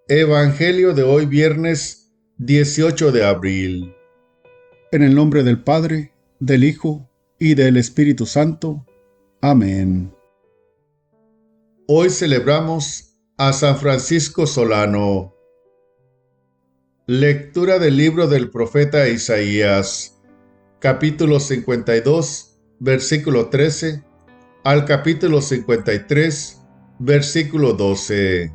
Evangelio de hoy viernes 18 de abril. En el nombre del Padre, del Hijo y del Espíritu Santo. Amén. Hoy celebramos a San Francisco Solano. Lectura del libro del profeta Isaías, capítulo 52, versículo 13, al capítulo 53, versículo 12.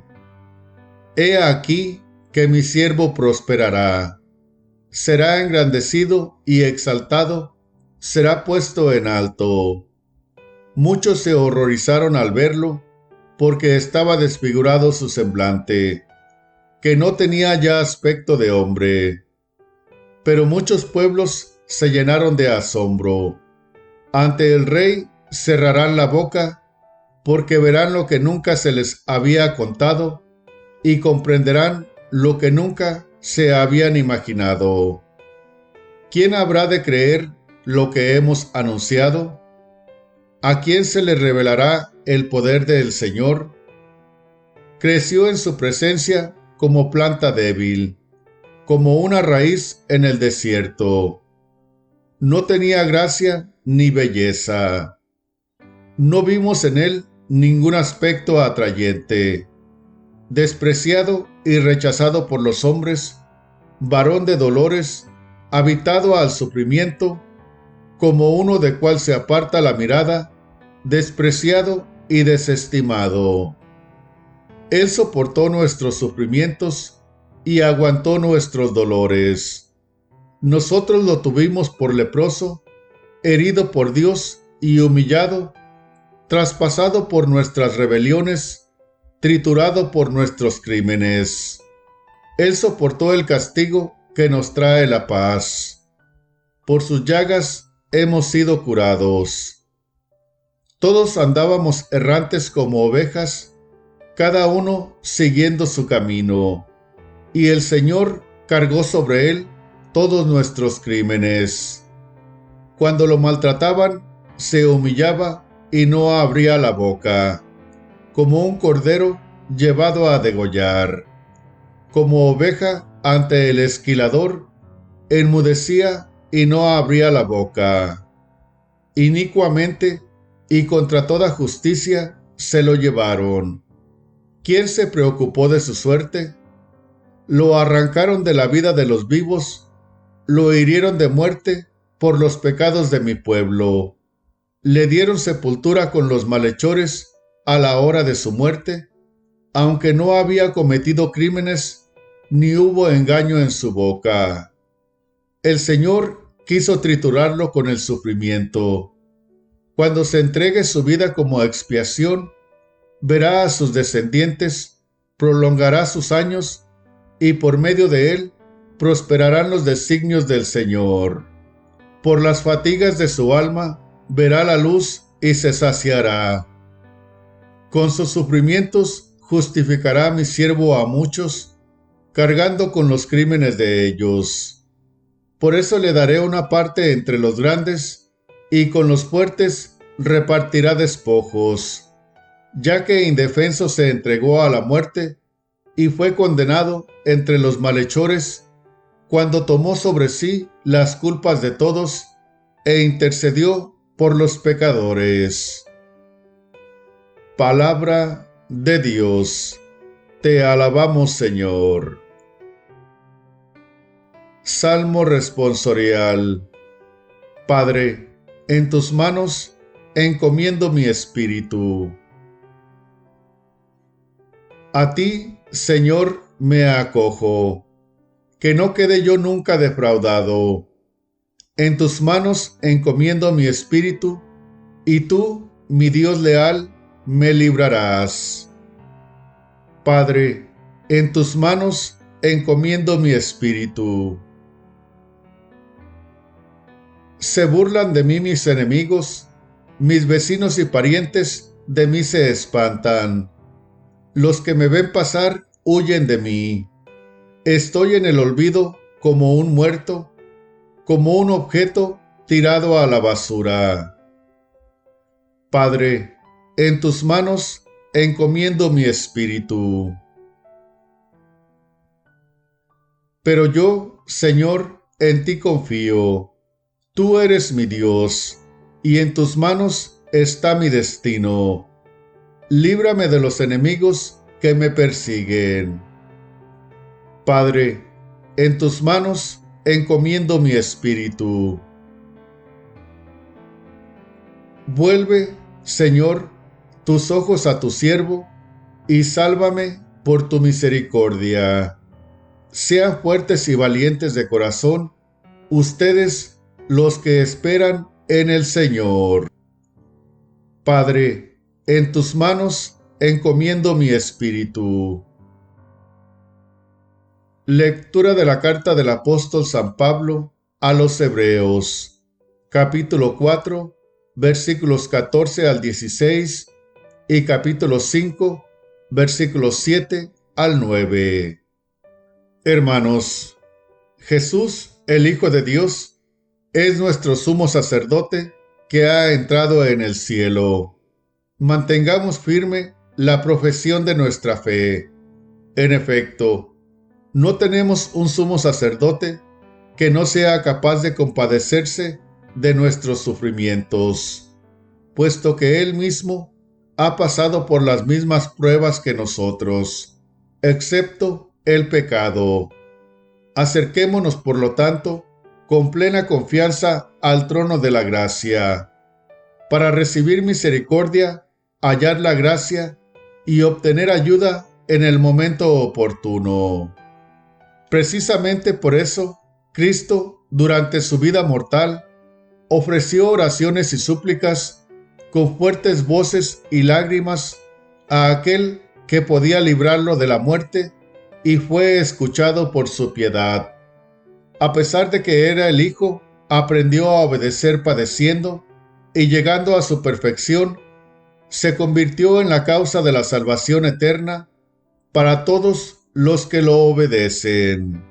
He aquí que mi siervo prosperará. Será engrandecido y exaltado, será puesto en alto. Muchos se horrorizaron al verlo, porque estaba desfigurado su semblante, que no tenía ya aspecto de hombre. Pero muchos pueblos se llenaron de asombro. Ante el rey cerrarán la boca, porque verán lo que nunca se les había contado, y comprenderán lo que nunca se habían imaginado. ¿Quién habrá de creer lo que hemos anunciado? ¿A quién se le revelará el poder del Señor? Creció en su presencia como planta débil, como una raíz en el desierto. No tenía gracia ni belleza. No vimos en él ningún aspecto atrayente. Despreciado y rechazado por los hombres, varón de dolores, habitado al sufrimiento, como uno de cual se aparta la mirada, despreciado y desestimado. Él soportó nuestros sufrimientos y aguantó nuestros dolores. Nosotros lo tuvimos por leproso, herido por Dios y humillado, traspasado por nuestras rebeliones, triturado por nuestros crímenes. Él soportó el castigo que nos trae la paz. Por sus llagas hemos sido curados. Todos andábamos errantes como ovejas, cada uno siguiendo su camino, y el Señor cargó sobre él todos nuestros crímenes. Cuando lo maltrataban, se humillaba y no abría la boca, como un cordero llevado a degollar. Como oveja ante el esquilador, enmudecía y no abría la boca. Inicuamente y contra toda justicia se lo llevaron. ¿Quién se preocupó de su suerte? Lo arrancaron de la vida de los vivos, lo hirieron de muerte por los pecados de mi pueblo. Le dieron sepultura con los malhechores a la hora de su muerte, aunque no había cometido crímenes, ni hubo engaño en su boca. El Señor quiso triturarlo con el sufrimiento. Cuando se entregue su vida como expiación, verá a sus descendientes, prolongará sus años, y por medio de él prosperarán los designios del Señor. Por las fatigas de su alma verá la luz y se saciará. Con sus sufrimientos justificará a mi siervo a muchos, cargando con los crímenes de ellos. Por eso le daré una parte entre los grandes, y con los fuertes repartirá despojos, ya que indefenso se entregó a la muerte y fue condenado entre los malhechores, cuando tomó sobre sí las culpas de todos e intercedió por los pecadores. Palabra de Dios. Te alabamos, Señor. Salmo responsorial. Padre, en tus manos encomiendo mi espíritu. A ti, Señor, me acojo, que no quede yo nunca defraudado. En tus manos encomiendo mi espíritu, y tú, mi Dios leal, me librarás. Padre, en tus manos encomiendo mi espíritu. Se burlan de mí mis enemigos, mis vecinos y parientes de mí se espantan. Los que me ven pasar huyen de mí. Estoy en el olvido como un muerto, como un objeto tirado a la basura. Padre, en tus manos encomiendo mi espíritu. Pero yo, Señor, en ti confío. Tú eres mi Dios, y en tus manos está mi destino. Líbrame de los enemigos que me persiguen. Padre, en tus manos encomiendo mi espíritu. Vuelve, Señor, tus ojos a tu siervo, y sálvame por tu misericordia. Sean fuertes y valientes de corazón, ustedes los que esperan en el Señor. Padre, en tus manos encomiendo mi espíritu. Lectura de la carta del apóstol San Pablo a los Hebreos, capítulo 4, versículos 14 al 16 y capítulo 5, versículos 7 al 9. Hermanos, Jesús, el Hijo de Dios, es nuestro sumo sacerdote que ha entrado en el cielo. Mantengamos firme la profesión de nuestra fe. En efecto, no tenemos un sumo sacerdote que no sea capaz de compadecerse de nuestros sufrimientos, puesto que Él mismo ha pasado por las mismas pruebas que nosotros, excepto el pecado. Acerquémonos, por lo tanto, con plena confianza al trono de la gracia, para recibir misericordia, hallar la gracia y obtener ayuda en el momento oportuno. Precisamente por eso, Cristo, durante su vida mortal, ofreció oraciones y súplicas con fuertes voces y lágrimas a aquel que podía librarlo de la muerte, y fue escuchado por su piedad. A pesar de que era el Hijo, aprendió a obedecer padeciendo, y llegando a su perfección, se convirtió en la causa de la salvación eterna para todos los que lo obedecen.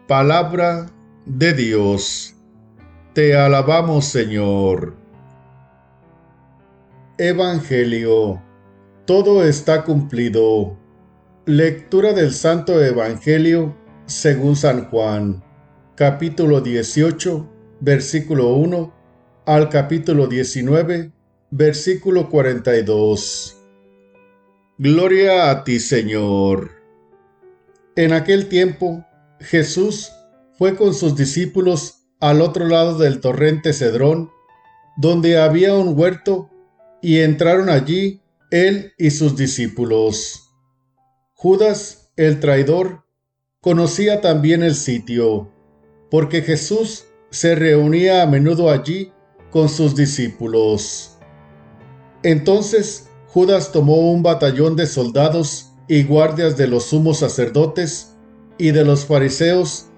Palabra de Dios. Te alabamos, Señor. Evangelio. Todo está cumplido. Lectura del Santo Evangelio según San Juan, capítulo 18, versículo 1 al capítulo 19, versículo 42. Gloria a ti, Señor. En aquel tiempo, Jesús fue con sus discípulos al otro lado del torrente Cedrón, donde había un huerto, y entraron allí él y sus discípulos. Judas, el traidor, conocía también el sitio, porque Jesús se reunía a menudo allí con sus discípulos. Entonces Judas tomó un batallón de soldados y guardias de los sumos sacerdotes y de los fariseos,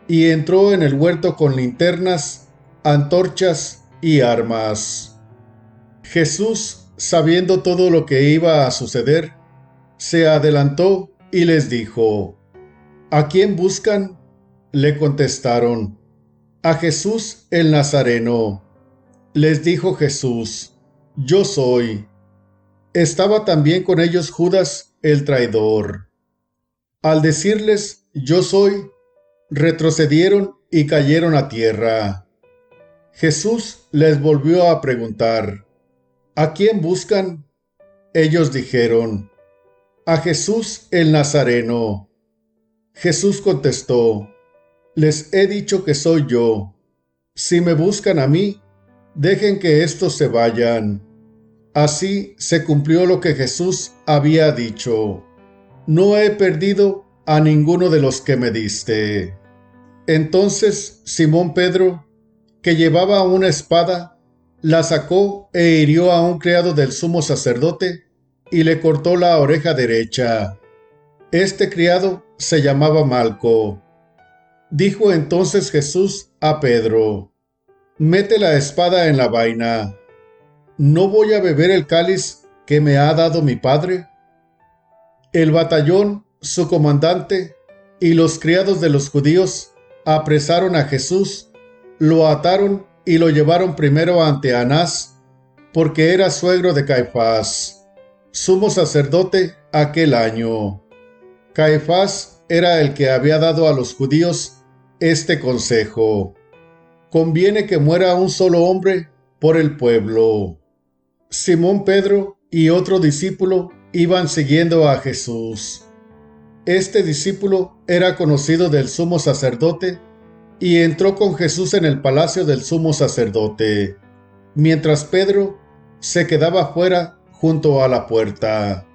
y entró en el huerto con linternas, antorchas y armas. Jesús, sabiendo todo lo que iba a suceder, se adelantó y les dijo: ¿A quién buscan? Le contestaron: a Jesús el Nazareno. Les dijo Jesús: Yo soy. Estaba también con ellos Judas el traidor. Al decirles yo soy, retrocedieron y cayeron a tierra. Jesús les volvió a preguntar: ¿A quién buscan? Ellos dijeron: a Jesús el Nazareno. Jesús contestó: les he dicho que soy yo. Si me buscan a mí, dejen que estos se vayan. Así se cumplió lo que Jesús había dicho: no he perdido a ninguno de los que me diste. Entonces Simón Pedro, que llevaba una espada, la sacó e hirió a un criado del sumo sacerdote y le cortó la oreja derecha. Este criado se llamaba Malco. Dijo entonces Jesús a Pedro: mete la espada en la vaina. ¿No voy a beber el cáliz que me ha dado mi padre? El batallón, su comandante y los criados de los judíos apresaron a Jesús, lo ataron y lo llevaron primero ante Anás, porque era suegro de Caifás, sumo sacerdote aquel año. Caifás era el que había dado a los judíos este consejo: conviene que muera un solo hombre por el pueblo. Simón Pedro y otro discípulo iban siguiendo a Jesús. Este discípulo era conocido del sumo sacerdote y entró con Jesús en el palacio del sumo sacerdote, mientras Pedro se quedaba fuera junto a la puerta.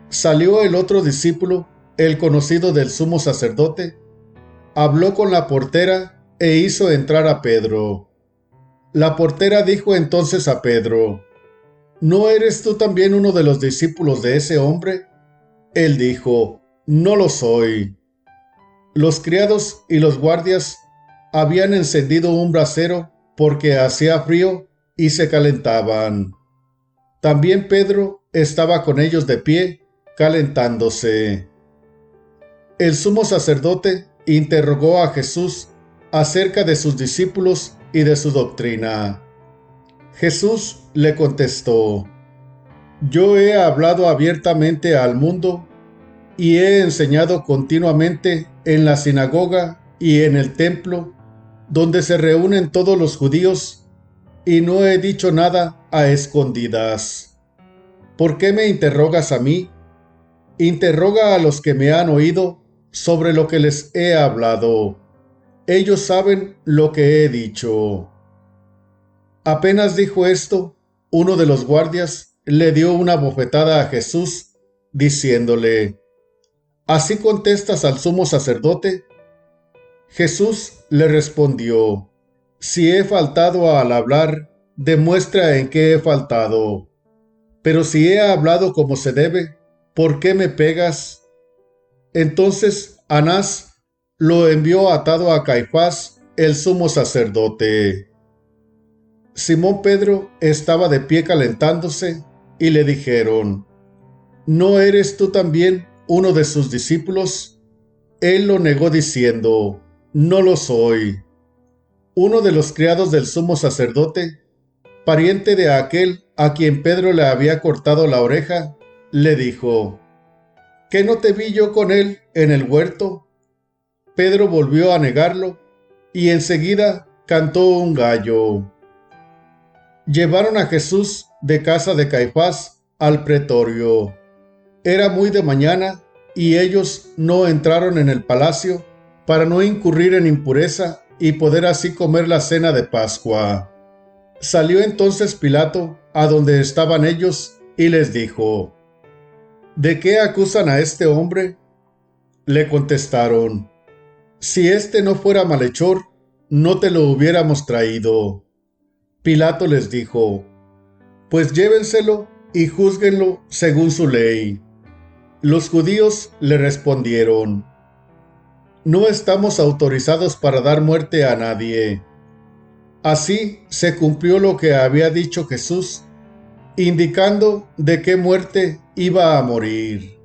Salió el otro discípulo, el conocido del sumo sacerdote, habló con la portera e hizo entrar a Pedro. La portera dijo entonces a Pedro: ¿No eres tú también uno de los discípulos de ese hombre? Él dijo: No lo soy. Los criados y los guardias habían encendido un brasero porque hacía frío y se calentaban. También Pedro estaba con ellos de pie, calentándose. El sumo sacerdote interrogó a Jesús acerca de sus discípulos y de su doctrina. Jesús le contestó: Yo he hablado abiertamente al mundo y he enseñado continuamente en la sinagoga y en el templo, donde se reúnen todos los judíos, y no he dicho nada a escondidas. ¿Por qué me interrogas a mí? Interroga a los que me han oído sobre lo que les he hablado. Ellos saben lo que he dicho. Apenas dijo esto, uno de los guardias le dio una bofetada a Jesús, diciéndole: ¿Así contestas al sumo sacerdote? Jesús le respondió: Si he faltado al hablar, demuestra en qué he faltado. Pero si he hablado como se debe, ¿por qué me pegas? Entonces Anás lo envió atado a Caifás, el sumo sacerdote. Simón Pedro estaba de pie calentándose, y le dijeron: ¿No eres tú también uno de sus discípulos? Él lo negó diciendo: No lo soy. Uno de los criados del sumo sacerdote, pariente de aquel a quien Pedro le había cortado la oreja, le dijo: ¿Qué no te vi yo con él en el huerto? Pedro volvió a negarlo, y enseguida cantó un gallo. Llevaron a Jesús de casa de Caifás al pretorio. Era muy de mañana, y ellos no entraron en el palacio para no incurrir en impureza y poder así comer la cena de Pascua. Salió entonces Pilato a donde estaban ellos y les dijo: ¿De qué acusan a este hombre? Le contestaron: Si este no fuera malhechor, no te lo hubiéramos traído. Pilato les dijo: Pues llévenselo y júzguenlo según su ley. Los judíos le respondieron: No estamos autorizados para dar muerte a nadie. Así se cumplió lo que había dicho Jesús, indicando de qué muerte iba a morir.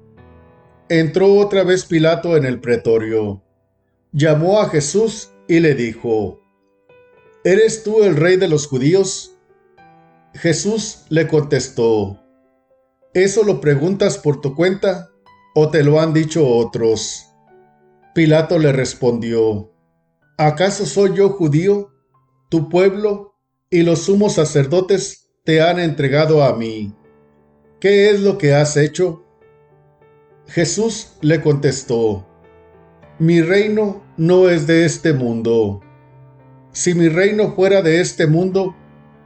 Entró otra vez Pilato en el pretorio. Llamó a Jesús y le dijo: ¿Eres tú el rey de los judíos? Jesús le contestó: ¿Eso lo preguntas por tu cuenta o te lo han dicho otros? Pilato le respondió: ¿Acaso soy yo judío? Tu pueblo y los sumos sacerdotes te han entregado a mí. ¿Qué es lo que has hecho? Jesús le contestó: Mi reino no es de este mundo. Si mi reino fuera de este mundo,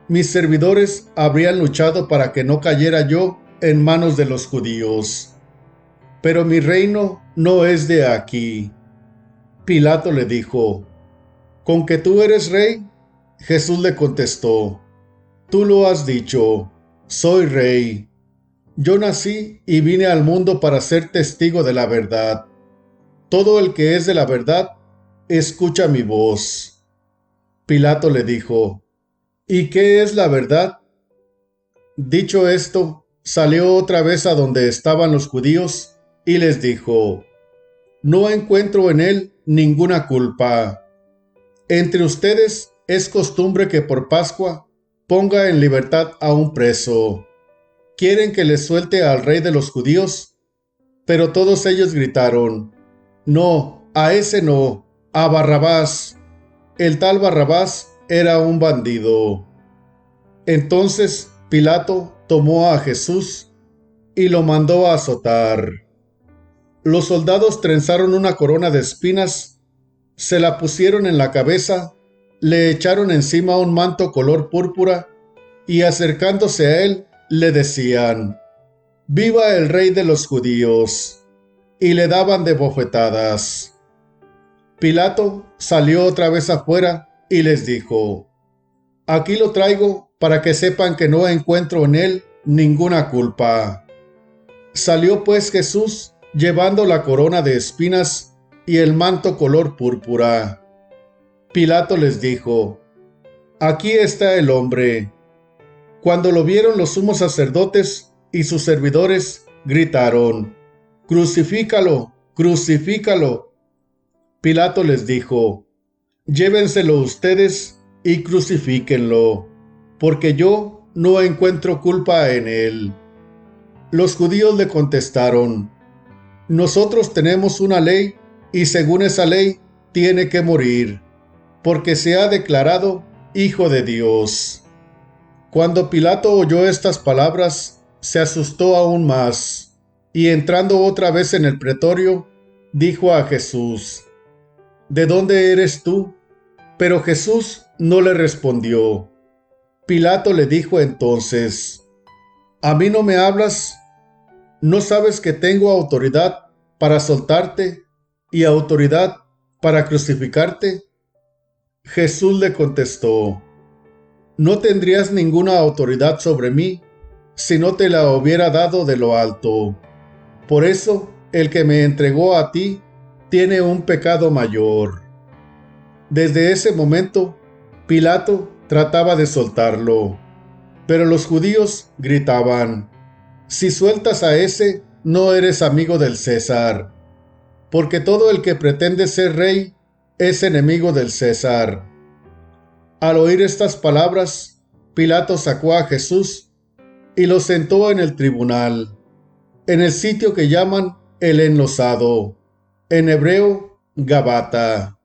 mis servidores habrían luchado para que no cayera yo en manos de los judíos. Pero mi reino no es de aquí. Pilato le dijo: ¿Con que tú eres rey? Jesús le contestó: Tú lo has dicho, soy rey. Yo nací y vine al mundo para ser testigo de la verdad. Todo el que es de la verdad, escucha mi voz. Pilato le dijo: ¿Y qué es la verdad? Dicho esto, salió otra vez a donde estaban los judíos y les dijo: No encuentro en él ninguna culpa. Entre ustedes es costumbre que por Pascua ponga en libertad a un preso. ¿Quieren que les suelte al rey de los judíos? Pero todos ellos gritaron: No, a ese no, a Barrabás. El tal Barrabás era un bandido. Entonces Pilato tomó a Jesús y lo mandó a azotar. Los soldados trenzaron una corona de espinas, se la pusieron en la cabeza, le echaron encima un manto color púrpura y acercándose a él le decían: «¡Viva el rey de los judíos!» y le daban de bofetadas. Pilato salió otra vez afuera y les dijo: «Aquí lo traigo para que sepan que no encuentro en él ninguna culpa». Salió pues Jesús llevando la corona de espinas y el manto color púrpura. Pilato les dijo: «Aquí está el hombre». Cuando lo vieron los sumos sacerdotes y sus servidores, gritaron: «¡Crucifícalo! ¡Crucifícalo!». Pilato les dijo: «Llévenselo ustedes y crucifíquenlo, porque yo no encuentro culpa en él». Los judíos le contestaron: «Nosotros tenemos una ley, y según esa ley tiene que morir, porque se ha declarado Hijo de Dios». Cuando Pilato oyó estas palabras, se asustó aún más, y entrando otra vez en el pretorio, dijo a Jesús: «¿De dónde eres tú?». Pero Jesús no le respondió. Pilato le dijo entonces: «¿A mí no me hablas? ¿No sabes que tengo autoridad para soltarte y autoridad para crucificarte?». Jesús le contestó: «No tendrías ninguna autoridad sobre mí si no te la hubiera dado de lo alto. Por eso, el que me entregó a ti tiene un pecado mayor». Desde ese momento, Pilato trataba de soltarlo, pero los judíos gritaban: «Si sueltas a ese, no eres amigo del César, porque todo el que pretende ser rey es enemigo del César». Al oír estas palabras, Pilato sacó a Jesús y lo sentó en el tribunal, en el sitio que llaman el Enlosado, en hebreo Gabata.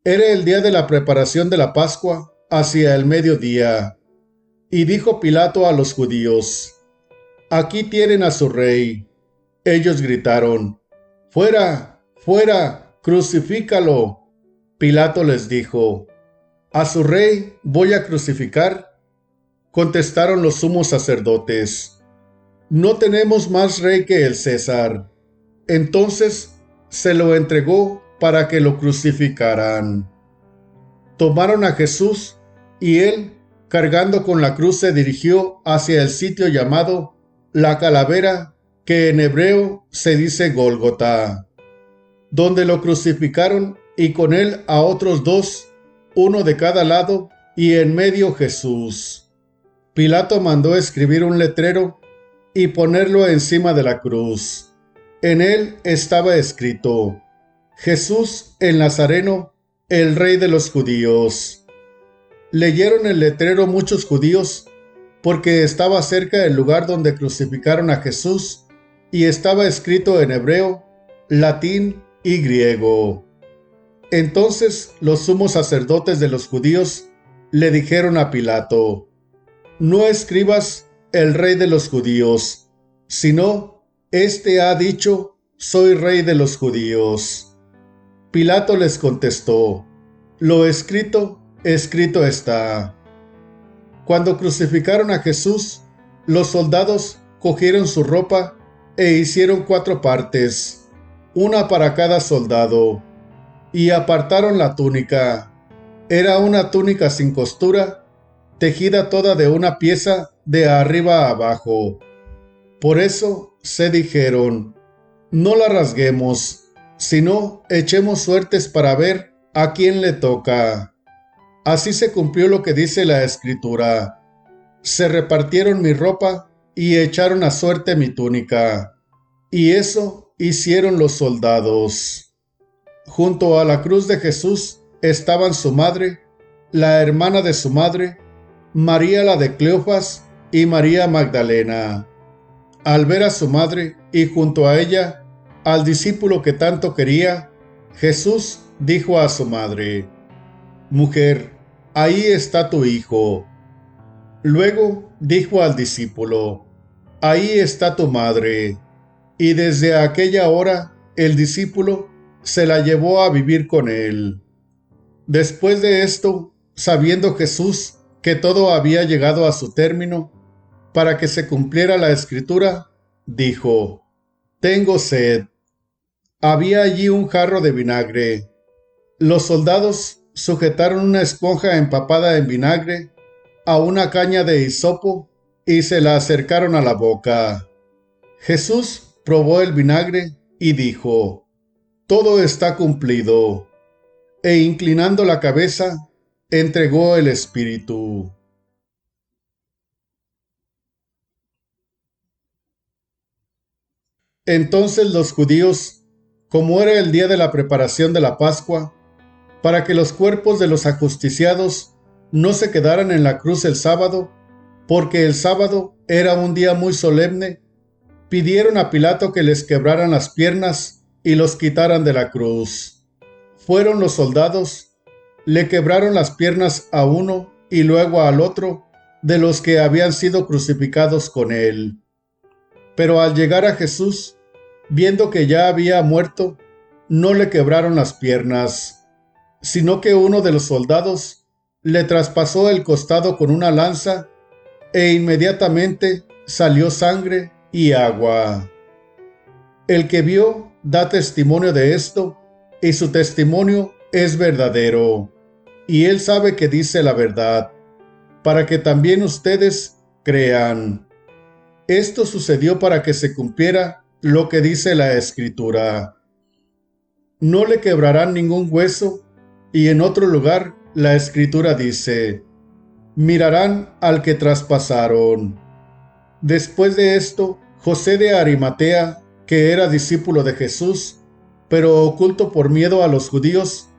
Era el día de la preparación de la Pascua, hacia el mediodía, y dijo Pilato a los judíos: «Aquí tienen a su rey». Ellos gritaron: «¡Fuera, fuera, crucifícalo!». Pilato les dijo: «¿A su rey voy a crucificar?». Contestaron los sumos sacerdotes: «No tenemos más rey que el César». Entonces se lo entregó para que lo crucificaran. Tomaron a Jesús y él, cargando con la cruz, se dirigió hacia el sitio llamado La Calavera, que en hebreo se dice Gólgota, donde lo crucificaron y con él a otros dos, uno de cada lado, y en medio Jesús. Pilato mandó escribir un letrero y ponerlo encima de la cruz. En él estaba escrito: «Jesús el Nazareno, el Rey de los Judíos». Leyeron el letrero muchos judíos, porque estaba cerca el lugar donde crucificaron a Jesús, y estaba escrito en hebreo, latín y griego. Entonces los sumos sacerdotes de los judíos le dijeron a Pilato: «No escribas el Rey de los Judíos, sino, éste ha dicho: soy Rey de los Judíos». Pilato les contestó: «Lo escrito, escrito está». Cuando crucificaron a Jesús, los soldados cogieron su ropa e hicieron 4 partes, una para cada soldado, y apartaron la túnica. Era una túnica sin costura, tejida toda de una pieza de arriba a abajo. Por eso se dijeron: «No la rasguemos, sino echemos suertes para ver a quién le toca». Así se cumplió lo que dice la Escritura: «Se repartieron mi ropa y echaron a suerte mi túnica». Y eso hicieron los soldados. Junto a la cruz de Jesús estaban su madre, la hermana de su madre, María la de Cleofas y María Magdalena. Al ver a su madre y junto a ella al discípulo que tanto quería, Jesús dijo a su madre: «Mujer, ahí está tu hijo». Luego dijo al discípulo: «Ahí está tu madre». Y desde aquella hora el discípulo se la llevó a vivir con él. Después de esto, sabiendo Jesús que todo había llegado a su término, para que se cumpliera la escritura, dijo: «Tengo sed». Había allí un jarro de vinagre. Los soldados sujetaron una esponja empapada en vinagre a una caña de hisopo y se la acercaron a la boca. Jesús probó el vinagre y dijo: «Todo está cumplido». E inclinando la cabeza, entregó el espíritu. Entonces los judíos, como era el día de la preparación de la Pascua, para que los cuerpos de los ajusticiados no se quedaran en la cruz el sábado, porque el sábado era un día muy solemne, pidieron a Pilato que les quebraran las piernas y los quitaran de la cruz. Fueron los soldados, le quebraron las piernas a uno y luego al otro de los que habían sido crucificados con él. Pero al llegar a Jesús, viendo que ya había muerto, no le quebraron las piernas, sino que uno de los soldados le traspasó el costado con una lanza e inmediatamente salió sangre y agua. El que vio da testimonio de esto, y su testimonio es verdadero, y él sabe que dice la verdad, para que también ustedes crean. Esto sucedió para que se cumpliera lo que dice la Escritura: «No le quebrarán ningún hueso», y en otro lugar la Escritura dice: «Mirarán al que traspasaron». Después de esto, José de Arimatea, que era discípulo de Jesús, pero oculto por miedo a los judíos,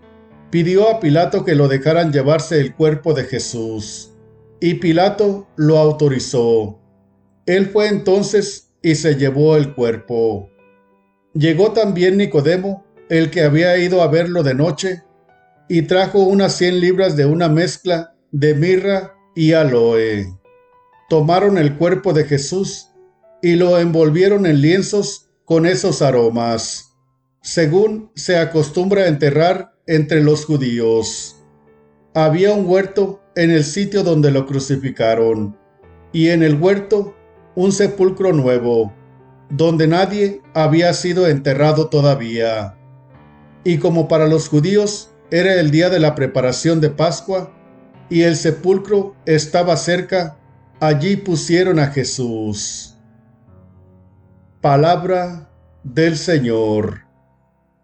pidió a Pilato que lo dejaran llevarse el cuerpo de Jesús. Y Pilato lo autorizó. Él fue entonces y se llevó el cuerpo. Llegó también Nicodemo, el que había ido a verlo de noche, y trajo unas 100 libras de una mezcla de mirra y aloe. Tomaron el cuerpo de Jesús y lo envolvieron en lienzos con esos aromas, según se acostumbra enterrar entre los judíos. Había un huerto en el sitio donde lo crucificaron, y en el huerto un sepulcro nuevo, donde nadie había sido enterrado todavía. Y como para los judíos era el día de la preparación de Pascua, y el sepulcro estaba cerca, allí pusieron a Jesús. Palabra del Señor.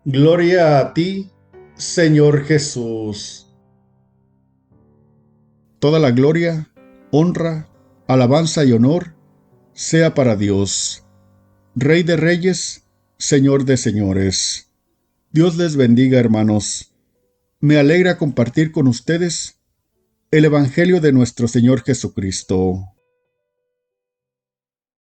Gloria a ti, Señor Jesús. Toda la gloria, honra, alabanza y honor sea para Dios, Rey de reyes, Señor de señores. Dios les bendiga, hermanos. Me alegra compartir con ustedes el Evangelio de nuestro Señor Jesucristo.